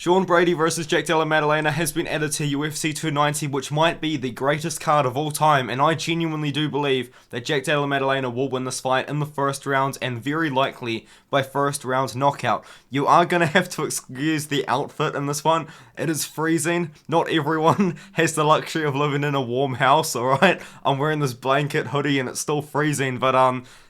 Sean Brady versus Jack Della Maddalena has been added to UFC 290, which might be the greatest card of all time, and I genuinely do believe that Jack Della Maddalena will win this fight in the first round, and very likely by first round knockout. You are going to have to excuse the outfit in this one. It is freezing. Not everyone has the luxury of living in a warm house, alright? I'm wearing this blanket hoodie and it's still freezing, but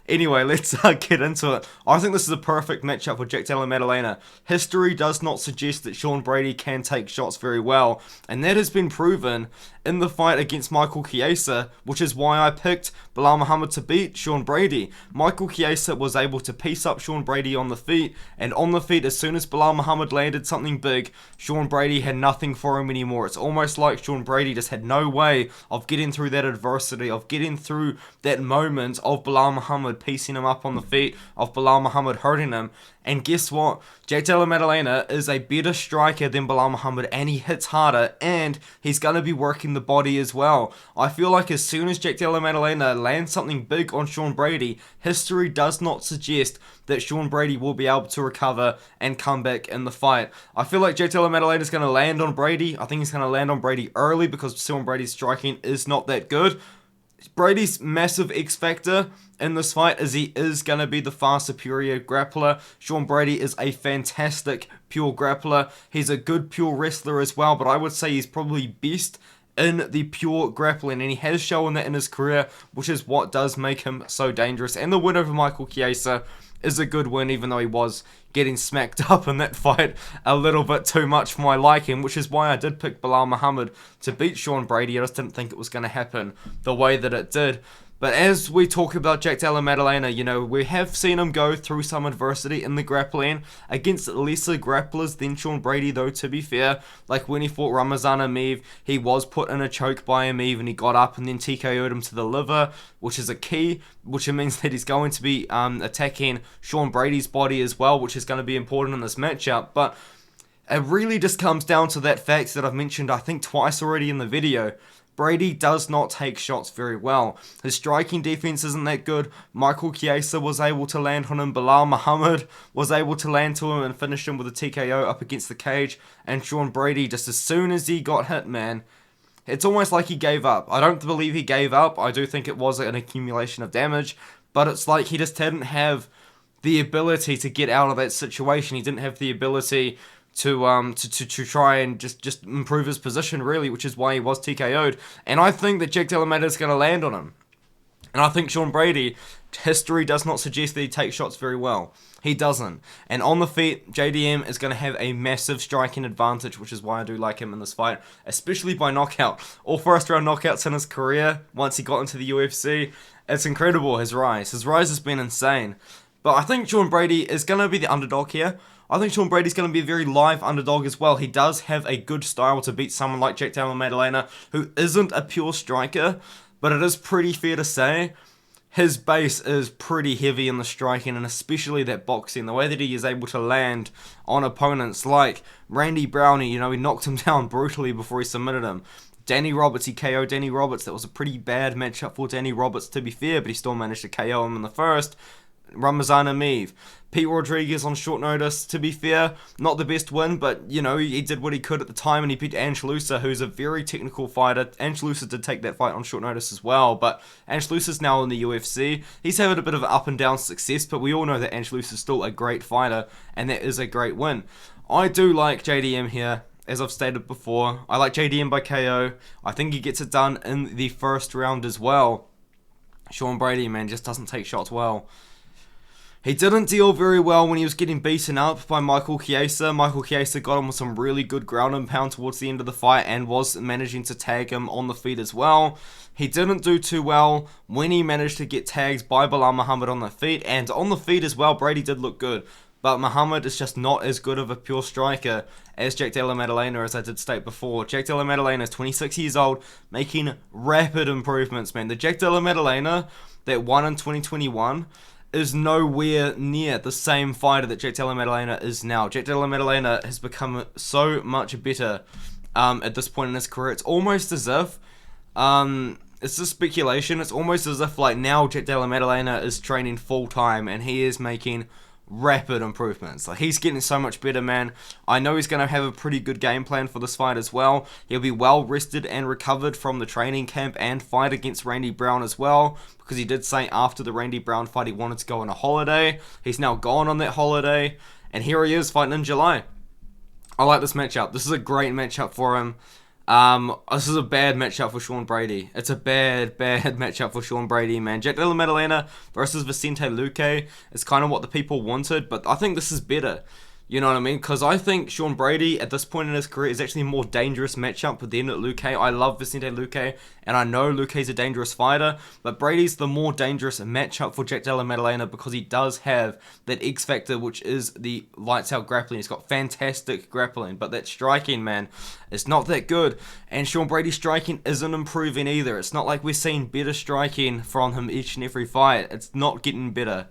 anyway, let's get into it. I think this is a perfect matchup for Jack Della Maddalena. History does not suggest that Sean Brady can take shots very well, and that has been proven in the fight against Michael Chiesa, which is why I picked Belal Muhammad to beat Sean Brady. Michael Chiesa was able to piece up Sean Brady on the feet, and on the feet, as soon as Belal Muhammad landed something big, Sean Brady had nothing for him anymore. It's almost like Sean Brady just had no way of getting through that adversity, of getting through that moment of Belal Muhammad piecing him up on the feet, of Belal Muhammad hurting him. And guess what? Jack Della Maddalena is a better striker than Belal Muhammad, and he hits harder, and he's going to be working the body as well. I feel like as soon as Jack Della Maddalena lands something big on Sean Brady, history does not suggest that Sean Brady will be able to recover and come back in the fight. I feel like Jack Della Maddalena is going to land on Brady. I think he's going to land on Brady early because Sean Brady's striking is not that good. Brady's massive X factor in this fight is he is going to be the far superior grappler. Sean Brady is a fantastic pure grappler. He's a good pure wrestler as well, but I would say he's probably best in the pure grappling, and he has shown that in his career, which is what does make him so dangerous. And the win over Michael Chiesa is a good win, even though he was getting smacked up in that fight a little bit too much for my liking, which is why I did pick Belal Muhammad to beat Sean Brady. I just didn't think it was going to happen the way that it did. But as we talk about Jack Della Maddalena, you know, we have seen him go through some adversity in the grappling against lesser grapplers than Sean Brady, though, to be fair. Like when he fought Ramazan Emeev, he was put in a choke by Emeev and he got up and then TKO'd him to the liver, which is a key, which means that he's going to be attacking Sean Brady's body as well, which is going to be important in this matchup. But it really just comes down to that fact that I've mentioned, I think, twice already in the video. Brady does not take shots very well. His striking defense isn't that good. Michael Chiesa was able to land on him. Belal Muhammad was able to land to him and finish him with a TKO up against the cage. And Sean Brady, just as soon as he got hit, man, it's almost like he gave up. I don't believe he gave up. I do think it was an accumulation of damage. But it's like he just didn't have the ability to get out of that situation. He didn't have the ability to try and just improve his position, really, which is why he was TKO'd. And I think that Jack Della Maddalena is going to land on him. And I think Sean Brady, history does not suggest that he takes shots very well. He doesn't. And on the feet, JDM is going to have a massive striking advantage, which is why I do like him in this fight, especially by knockout. All first round knockouts in his career, once he got into the UFC. It's incredible, his rise. His rise has been insane. But I think Sean Brady is going to be the underdog here. I think Sean Brady's going to be a very live underdog as well. He does have a good style to beat someone like Jack Della Maddalena, who isn't a pure striker, but it is pretty fair to say his base is pretty heavy in the striking, and especially that boxing. The way that he is able to land on opponents like Randy Brownie, you know, he knocked him down brutally before he submitted him. Danny Roberts, he KO'd Danny Roberts. That was a pretty bad matchup for Danny Roberts, to be fair, but he still managed to KO him in the first. Ramazan Emeev. Pete Rodriguez on short notice, to be fair, not the best win, but, you know, he did what he could at the time, and he beat Angelusa, who's a very technical fighter. Angelusa did take that fight on short notice as well, but Angelusa's now in the UFC. He's having a bit of an up and down success, but we all know that Angelusa's still a great fighter, and that is a great win. I do like JDM here, as I've stated before. I like JDM by KO. I think he gets it done in the first round as well. Sean Brady, man, just doesn't take shots well. He didn't deal very well when he was getting beaten up by Michael Chiesa. Michael Chiesa got him with some really good ground and pound towards the end of the fight and was managing to tag him on the feet as well. He didn't do too well when he managed to get tagged by Belal Muhammad on the feet, and on the feet as well, Brady did look good. But Muhammad is just not as good of a pure striker as Jack Della Maddalena, as I did state before. Jack Della Maddalena is 26 years old, making rapid improvements, man. The Jack Della Maddalena that won in 2021 is nowhere near the same fighter that Jack Della Maddalena is now. Jack Della Maddalena has become so much better at this point in his career. It's almost as if, it's just speculation, it's almost as if like now Jack Della Maddalena is training full time and he is making rapid improvements. Like, he's getting so much better, man. I know he's going to have a pretty good game plan for this fight as well. He'll be well rested and recovered from the training camp and fight against Randy Brown as well, because he did say after the Randy Brown fight he wanted to go on a holiday. He's now gone on that holiday, and here he is fighting in July. I like this matchup. This is a great matchup for him. This is a bad matchup for Sean Brady. It's a bad matchup for Sean Brady, man. Jack Della Maddalena versus Vicente Luque is kind of what the people wanted, but I think this is better. You know what I mean? Because I think Sean Brady, at this point in his career, is actually a more dangerous matchup than Luque. I love Vicente Luque, and I know Luque's a dangerous fighter, but Brady's the more dangerous matchup for Jack Della Maddalena because he does have that X factor, which is the lights-out grappling. He's got fantastic grappling, but that striking, man, it's not that good. And Sean Brady's striking isn't improving either. It's not like we're seeing better striking from him each and every fight. It's not getting better.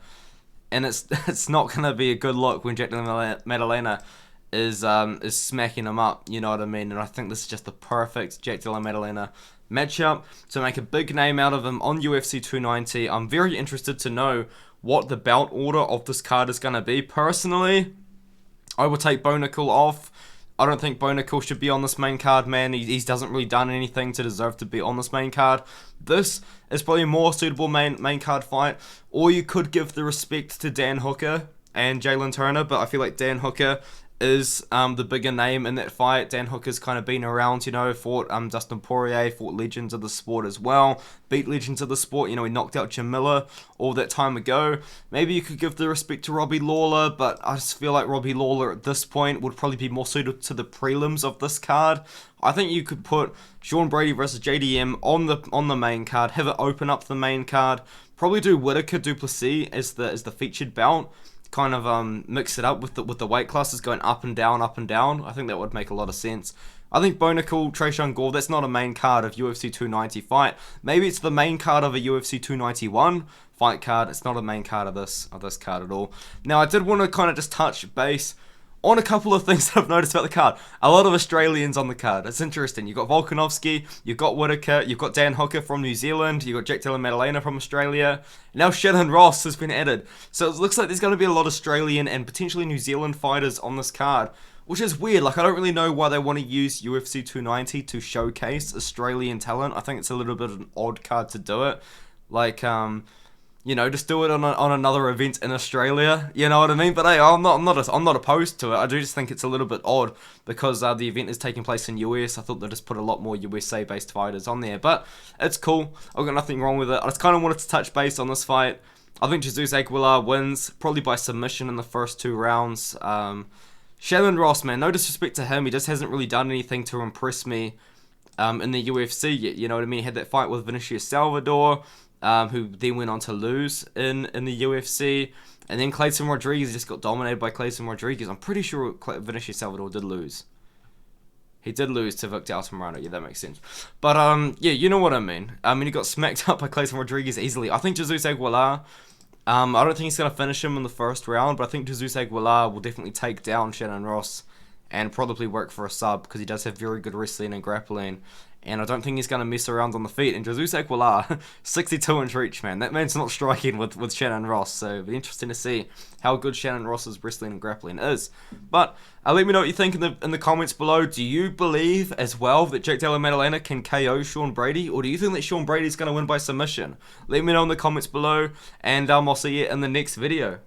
And it's not gonna be a good look when Jack Della Maddalena is smacking him up. You know what I mean? And I think this is just the perfect Jack Della Maddalena matchup to make a big name out of him on UFC 290. I'm very interested to know what the belt order of this card is gonna be. Personally, I would take Bo Nickel off. I don't think Bo Nickel should be on this main card, man. He hasn't really done anything to deserve to be on this main card. This is probably a more suitable main card fight. Or you could give the respect to Dan Hooker and Jalen Turner, but I feel like Dan Hooker is the bigger name in that fight. Dan Hooker's kind of been around, you know, fought Dustin Poirier, fought legends of the sport as well, beat legends of the sport, you know, he knocked out Jim Miller all that time ago. Maybe you could give the respect to Robbie Lawler, but I just feel like Robbie Lawler at this point would probably be more suited to the prelims of this card. I think you could put Sean Brady versus JDM on the main card, have it open up the main card, probably do Whittaker Duplessis as the featured bout. Kind of mix it up with the weight classes going up and down, up and down. I think that would make a lot of sense. I think Bo Nickel, Tresean Gore, that's not a main card of UFC 290 fight. Maybe it's the main card of a UFC 291 fight card. It's not a main card of this card at all. Now, I did want to kind of just touch base on a couple of things that I've noticed about the card. A lot of Australians on the card. It's interesting. You've got Volkanovski, you've got Whittaker, you've got Dan Hooker from New Zealand, you've got Jack Della Maddalena from Australia. Now Shannon Ross has been added. So it looks like there's going to be a lot of Australian and potentially New Zealand fighters on this card, which is weird. Like, I don't really know why they want to use UFC 290 to showcase Australian talent. I think it's a little bit of an odd card to do it. Like, you know, just do it on another event in Australia. You know what I mean? But hey, I'm not opposed to it. I do just think it's a little bit odd because the event is taking place in US. I thought they'd just put a lot more USA based fighters on there, but it's cool. I've got nothing wrong with it. I just kind of wanted to touch base on this fight. I think Jesus Aguilar wins probably by submission in the first 2 rounds. Shannon Ross, man, no disrespect to him, he just hasn't really done anything to impress me in the UFC yet. You know what I mean? He had that fight with Vinicius Salvador, who then went on to lose in the UFC. And then Clayton Rodriguez just got dominated by Clayton Rodriguez. I'm pretty sure Vinicius Salvador did lose. He did lose to Victor Altamirano. Yeah, that makes sense. But, yeah, you know what I mean. I mean, he got smacked up by Clayton Rodriguez easily. I think Jesus Aguilar, I don't think he's going to finish him in the first round, but I think Jesus Aguilar will definitely take down Shannon Ross and probably work for a sub because he does have very good wrestling and grappling. And I don't think he's going to mess around on the feet. And Jesus Aguilar, 62-inch reach, man. That man's not striking with Shannon Ross. So it'll be interesting to see how good Shannon Ross's wrestling and grappling is. But let me know what you think in the comments below. Do you believe as well that Jack Della Maddalena can KO Sean Brady? Or do you think that Sean Brady's going to win by submission? Let me know in the comments below. And I'll see you in the next video.